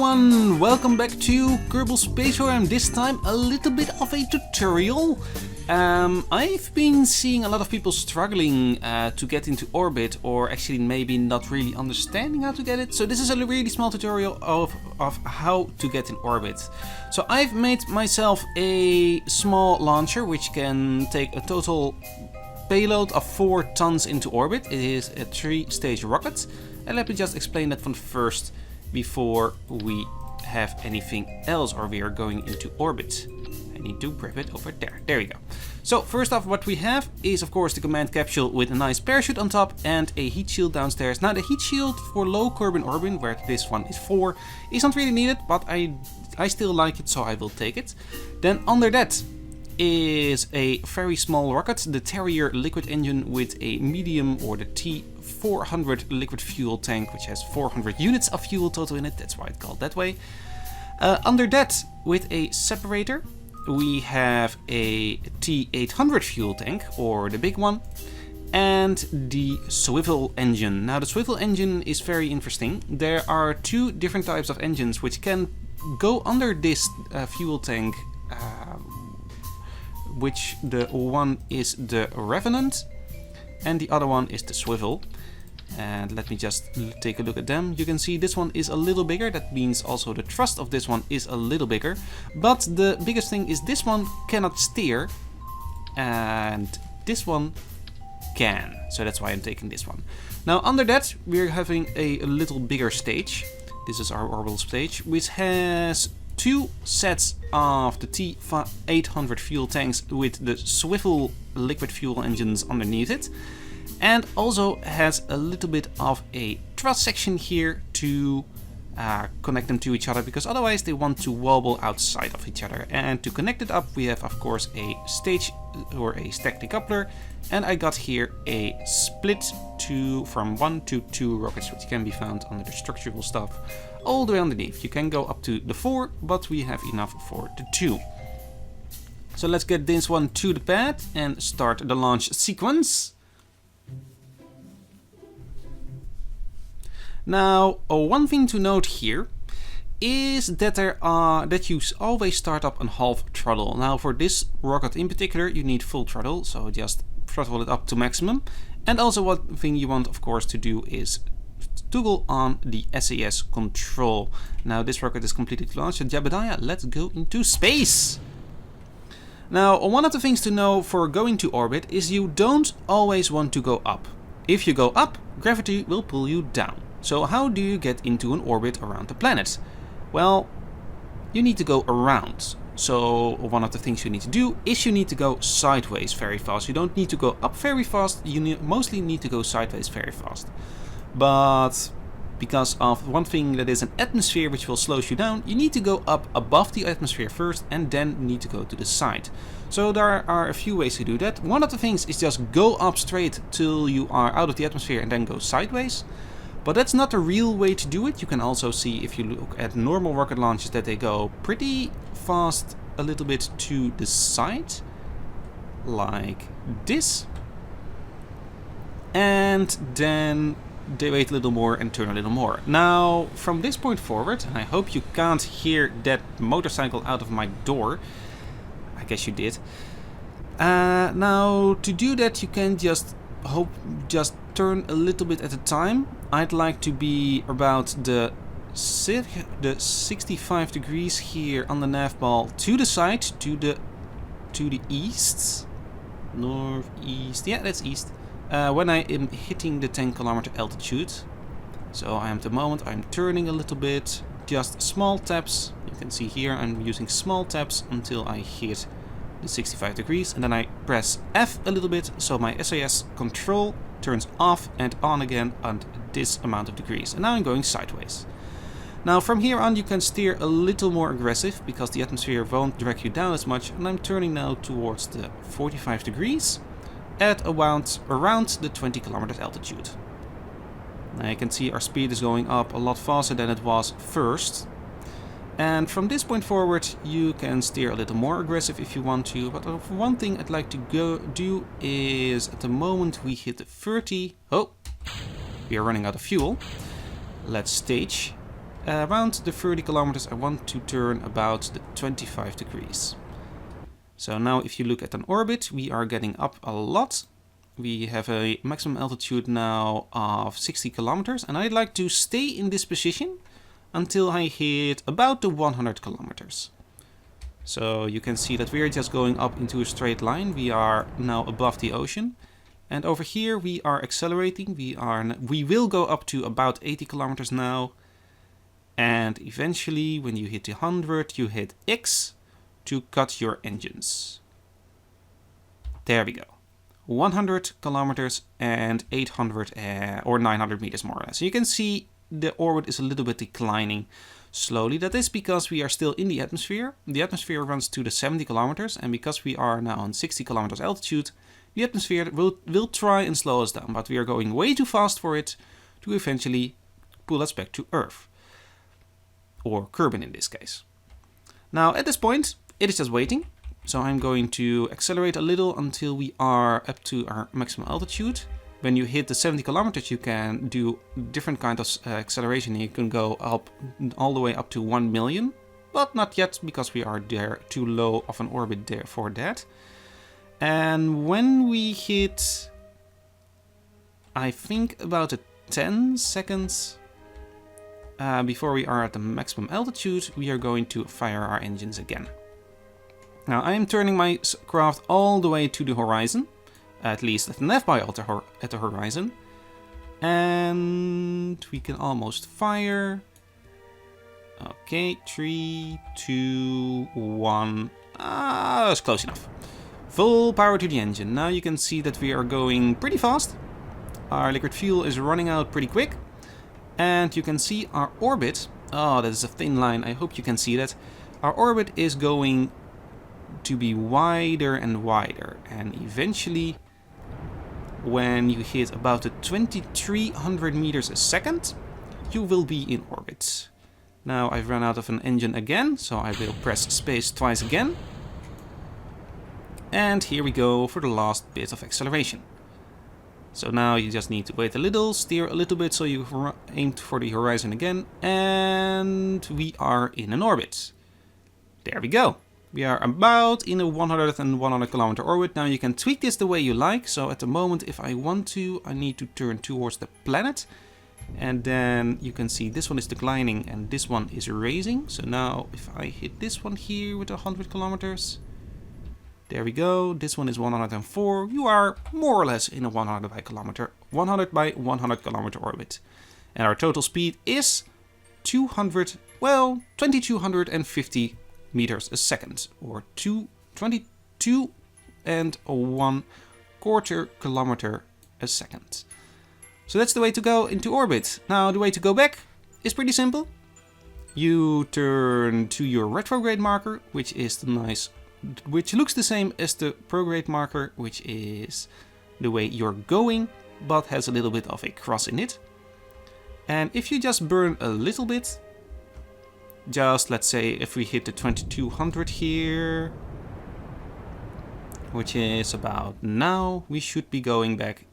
everyone, welcome back to Kerbal Space Program. This time a little bit of a tutorial. I've been seeing a lot of people struggling to get into orbit, or actually maybe not really understanding how to get it. So this is a really small tutorial of how to get in orbit. So I've made myself a small launcher which can take a total payload of 4 tons into orbit. It is a 3-stage rocket. And let me just explain that from first before we have anything else, or we are going into orbit. I need to grab it over there. There we go. So first off, what we have is of course the command capsule with a nice parachute on top and a heat shield downstairs. Now the heat shield for low Kerbin orbit, where this one is 4, is not really needed, but I still like it, so I will take it. Then under that is a very small rocket, the Terrier liquid engine with a medium, or the T400 liquid fuel tank, which has 400 units of fuel total in it. That's why it's called that way. Under that, with a separator, we have a T800 fuel tank, or the big one, and the swivel engine. Now the swivel engine is very interesting. There are 2 different types of engines which can go under this fuel tank, which the one is the Revenant and the other one is the Swivel. And let me just take a look at them. You can see this one is a little bigger. That means also the thrust of this one is a little bigger. But the biggest thing is this one cannot steer and this one can. So that's why I'm taking this one. Now under that we're having a little bigger stage. This is our orbital stage, which has 2 sets of the T800 fuel tanks with the swivel liquid fuel engines underneath it, and also has a little bit of a thrust section here to connect them to each other, because otherwise they want to wobble outside of each other. And to connect it up we have of course a stage or a stack decoupler, and I got here a split from 1 to 2 rockets, which can be found under the structural stuff all the way underneath. You can go up to the 4, but we have enough for the 2. So let's get this one to the pad and start the launch sequence. Now, one thing to note here is that that you always start up on half throttle. Now for this rocket in particular you need full throttle, so just throttle it up to maximum. And also one thing you want of course to do is toggle on the SAS control. Now this rocket is completely launched. Jebediah, let's go into space! Now one of the things to know for going to orbit is you don't always want to go up. If you go up, gravity will pull you down. So how do you get into an orbit around the planet? Well, you need to go around. So one of the things you need to do is you need to go sideways very fast. You don't need to go up very fast, you mostly need to go sideways very fast. But because of one thing, that is an atmosphere which will slow you down, you need to go up above the atmosphere first and then need to go to the side. So there are a few ways to do that. One of the things is just go up straight till you are out of the atmosphere and then go sideways. But that's not the real way to do it. You can also see, if you look at normal rocket launches, that they go pretty fast a little bit to the side, like this. And then they wait a little more and turn a little more. Now, from this point forward, I hope you can't hear that motorcycle out of my door. I guess you did. Now, to do that, you can just turn a little bit at a time. I'd like to be about the 65 degrees here on the nav ball to the side, to the east, northeast. Yeah, that's east. When I am hitting the 10 kilometer altitude. So I am at the moment, I'm turning a little bit, just small taps. You can see here I'm using small taps until I hit the 65 degrees, and then I press F a little bit, so my SAS control turns off and on again at this amount of degrees. And now I'm going sideways. Now from here on you can steer a little more aggressive, because the atmosphere won't drag you down as much, and I'm turning now towards the 45 degrees. At around the 20 kilometers altitude. Now you can see our speed is going up a lot faster than it was first. And from this point forward you can steer a little more aggressive if you want to. But one thing I'd like to do is, at the moment we hit the 30... Oh, we are running out of fuel. Let's stage. around the 30 kilometers I want to turn about the 25 degrees. So now if you look at an orbit, we are getting up a lot. We have a maximum altitude now of 60 kilometers, and I'd like to stay in this position until I hit about the 100 kilometers. So you can see that we are just going up into a straight line. We are now above the ocean. And over here we are accelerating. We will go up to about 80 kilometers now. And eventually when you hit the 100, you hit X to cut your engines. There we go. 100 kilometers and 800 or 900 meters more or less. So you can see the orbit is a little bit declining slowly. That is because we are still in the atmosphere. The atmosphere runs to the 70 kilometers, and because we are now on 60 kilometers altitude, the atmosphere will try and slow us down, but we are going way too fast for it to eventually pull us back to Earth. Or Kerbin in this case. Now at this point, it is just waiting. So I'm going to accelerate a little until we are up to our maximum altitude. When you hit the 70 kilometers, you can do different kind of acceleration. You can go up all the way up to 1 million, but not yet because we are there too low of an orbit there for that. And when we hit, I think about 10 seconds before we are at the maximum altitude, we are going to fire our engines again. Now I am turning my craft all the way to the horizon, at least at an FBI at the horizon, and we can almost fire. Okay, 3, 2, 1. That's close enough. Full power to the engine. Now you can see that we are going pretty fast. Our liquid fuel is running out pretty quick, and you can see our orbit. Oh, that is a thin line. I hope you can see that. Our orbit is going to be wider and wider, and eventually when you hit about the 2300 meters a second, you will be in orbit. Now I've run out of an engine again, so I will press space twice again, and here we go for the last bit of acceleration. So now you just need to wait a little, steer a little bit so you aim for the horizon again, and we are in an orbit. There we go. We are about in a 100 and 100 kilometer orbit. Now you can tweak this the way you like. So at the moment, if I want to, I need to turn towards the planet. And then you can see this one is declining and this one is raising. So now if I hit this one here with 100 kilometers, there we go. This one is 104. You are more or less in a 100 by 100 kilometer orbit. And our total speed is 2250 meters a second, or 22 and 1/4 kilometer a second. So that's the way to go into orbit. Now the way to go back is pretty simple. You turn to your retrograde marker, which looks the same as the prograde marker, which is the way you're going, but has a little bit of a cross in it. And if you just burn a little bit, just let's say if we hit the 2200 here, which is about now, we should be going back,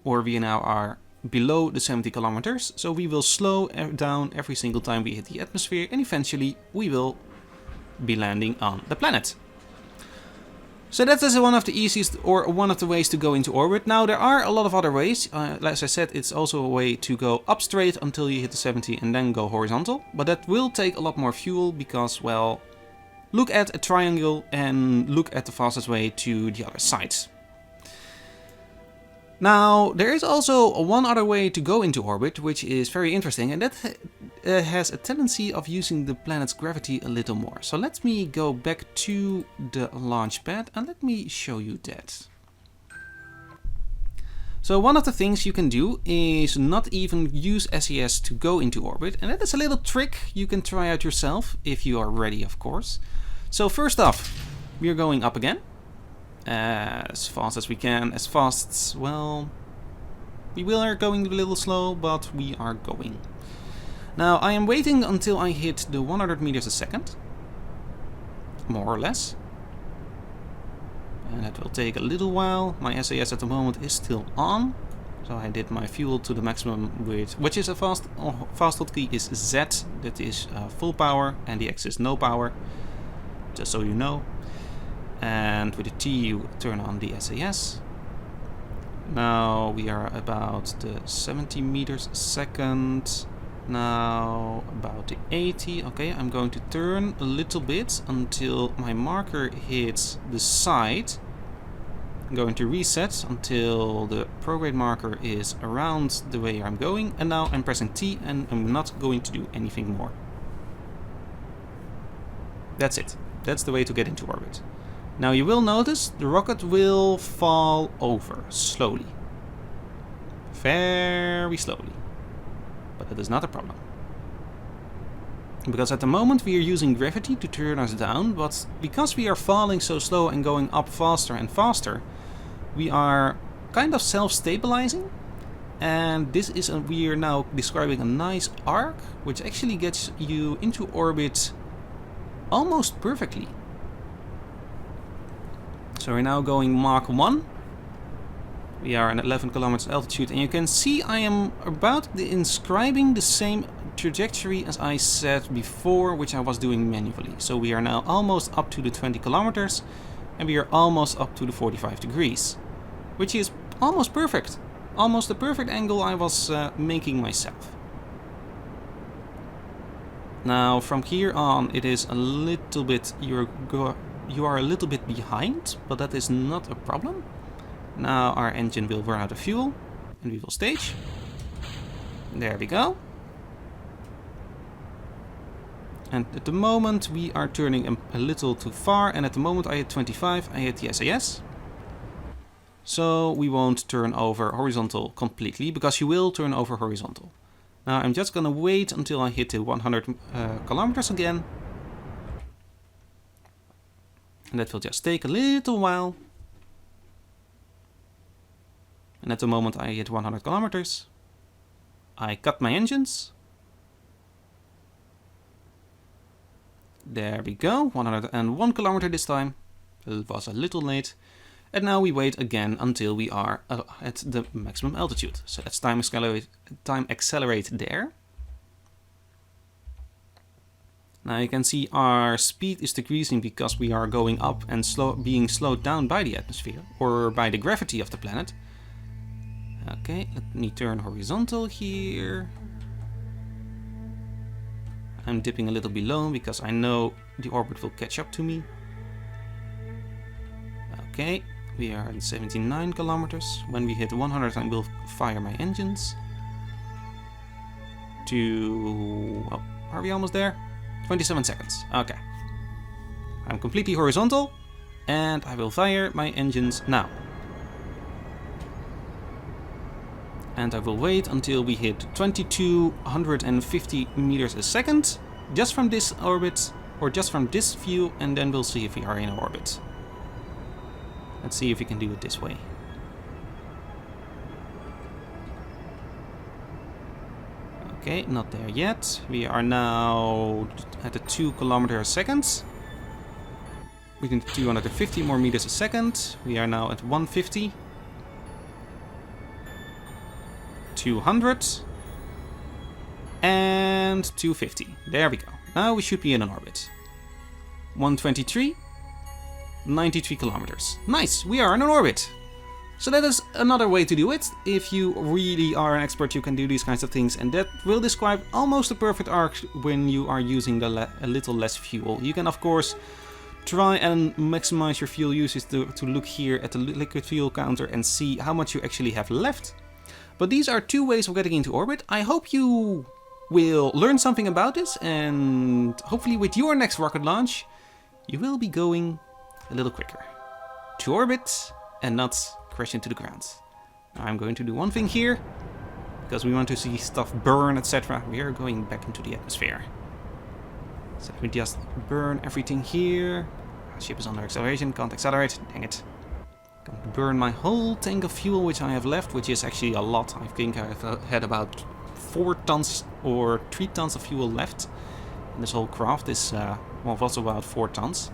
or we now are below the 70 kilometers. So we will slow down every single time we hit the atmosphere, and eventually we will be landing on the planet. So that is one of the easiest, or one of the ways to go into orbit. Now there are a lot of other ways. As I said, it's also a way to go up straight until you hit the 70 and then go horizontal. But that will take a lot more fuel because, well, look at a triangle and look at the fastest way to the other side. Now, there is also one other way to go into orbit, which is very interesting, and that has a tendency of using the planet's gravity a little more. So let me go back to the launch pad and let me show you that. So one of the things you can do is not even use SES to go into orbit, and that is a little trick you can try out yourself if you are ready, of course. So first off, we are going up again. As fast as we can, as fast, well, we are going a little slow, but we are going. Now I am waiting until I hit the 100 meters a second, more or less. And that will take a little while. My SAS at the moment is still on. So I did my fuel to the maximum with, which is a fast hotkey is Z, that is full power, and the X is no power, just so you know. And with the T you turn on the SAS. Now we are about the 70 meters a second. Now about the 80. Okay, I'm going to turn a little bit until my marker hits the side. I'm going to reset until the prograde marker is around the way I'm going. And now I'm pressing T and I'm not going to do anything more. That's it. That's the way to get into orbit. Now you will notice the rocket will fall over slowly. Very slowly. But that is not a problem. Because at the moment we are using gravity to turn us down, but because we are falling so slow and going up faster and faster, we are kind of self-stabilizing. And this is we are now describing a nice arc, which actually gets you into orbit almost perfectly. So we're now going Mach 1. We are at 11 kilometers altitude, and you can see I am about inscribing the same trajectory as I said before, which I was doing manually. So we are now almost up to the 20 kilometers, and we are almost up to the 45 degrees, which is almost perfect. Almost the perfect angle I was making myself. Now from here on it is a little bit, you are a little bit behind, but that is not a problem. Now our engine will run out of fuel and we will stage. There we go. And at the moment we are turning a little too far, and at the moment I hit 25, I hit the SAS. So we won't turn over horizontal completely, because you will turn over horizontal. Now I'm just gonna wait until I hit the 100 kilometers again. And that will just take a little while. And at the moment I hit 100 kilometers, I cut my engines. There we go, 101 kilometer this time. It was a little late. And now we wait again until we are at the maximum altitude. So let's time accelerate there. Now you can see our speed is decreasing because we are going up and being slowed down by the atmosphere, or by the gravity of the planet. Okay, let me turn horizontal here. I'm dipping a little below because I know the orbit will catch up to me. Okay, we are at 79 kilometers. When we hit 100 I will fire my engines. Oh, are we almost there? 27 seconds. Okay. I'm completely horizontal and I will fire my engines now. And I will wait until we hit 2250 meters a second, just from this orbit, or just from this view, and then we'll see if we are in orbit. Let's see if we can do it this way. Okay, not there yet. We are now at the 2 kilometers a second. We need 250 more meters a second. We are now at 150. 200 and 250. There we go. Now we should be in an orbit. 123, 93 kilometers. Nice, we are in an orbit. So that is another way to do it. If you really are an expert, you can do these kinds of things, and that will describe almost a perfect arc when you are using a little less fuel. You can of course try and maximize your fuel usage to look here at the liquid fuel counter and see how much you actually have left. But these are two ways of getting into orbit. I hope you will learn something about this, and hopefully with your next rocket launch, you will be going a little quicker to orbit and not crash into the ground. Now I'm going to do one thing here, because we want to see stuff burn, etc. We are going back into the atmosphere. So let me just burn everything here. Ship is under acceleration, can't accelerate, dang it. Going to burn my whole tank of fuel which I have left, which is actually a lot. I think I've had about 4 tons or 3 tons of fuel left. And this whole craft is, well, was about 4 tons.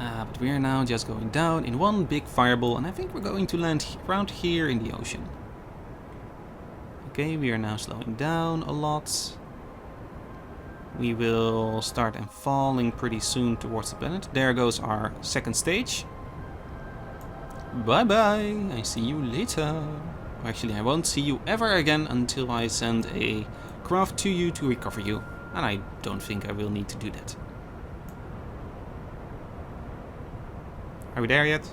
But we are now just going down in one big fireball, and I think we're going to land around here in the ocean. Okay, we are now slowing down a lot. We will start and falling pretty soon towards the planet. There goes our second stage. Bye bye, I see you later. Actually, I won't see you ever again until I send a craft to you to recover you. And I don't think I will need to do that. Are we there yet?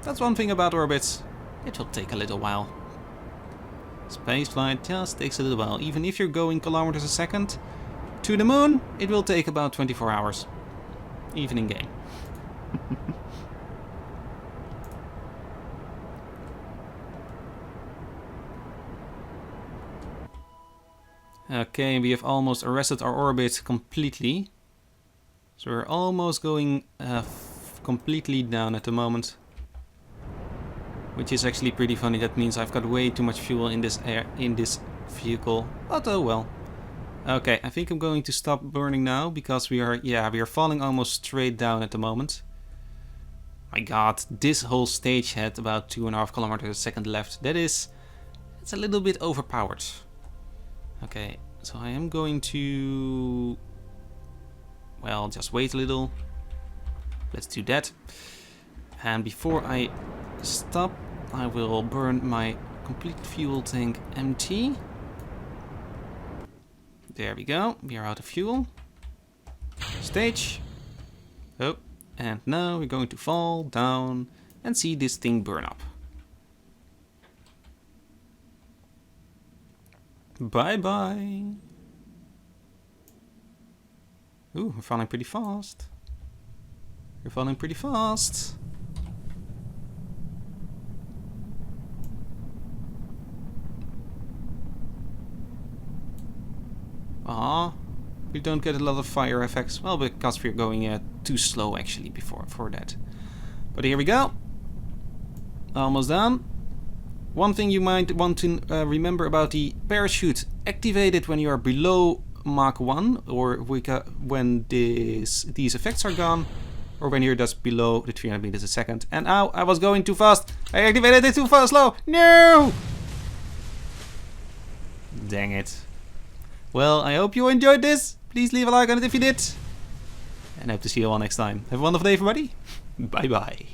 That's one thing about orbits. It will take a little while. Spaceflight just takes a little while. Even if you're going kilometers a second to the moon, it will take about 24 hours. Even in game. Okay, we have almost arrested our orbit completely. So we're almost going completely down at the moment. Which is actually pretty funny. That means I've got way too much fuel in this vehicle. But oh well. Okay, I think I'm going to stop burning now because we are falling almost straight down at the moment. My god, this whole stage had about 2.5 kilometers a second left. It's a little bit overpowered. Okay, so I am going to, well, just wait a little. Let's do that. And before I stop, I will burn my complete fuel tank empty. There we go, we are out of fuel. Stage. Oh, and now we're going to fall down and see this thing burn up. Bye bye. Ooh, we're falling pretty fast. We're falling pretty fast. We don't get a lot of fire effects. Well, because we're going too slow actually for that. But here we go. Almost done. One thing you might want to remember about the parachute: activate it when you are below Mach 1, or when these effects are gone, or when you're just below the 300 meters a second. And ow, I was going too fast. I activated it too fast, slow. No! Dang it. Well, I hope you enjoyed this. Please leave a like on it if you did. And I hope to see you all next time. Have a wonderful day, everybody. Bye bye.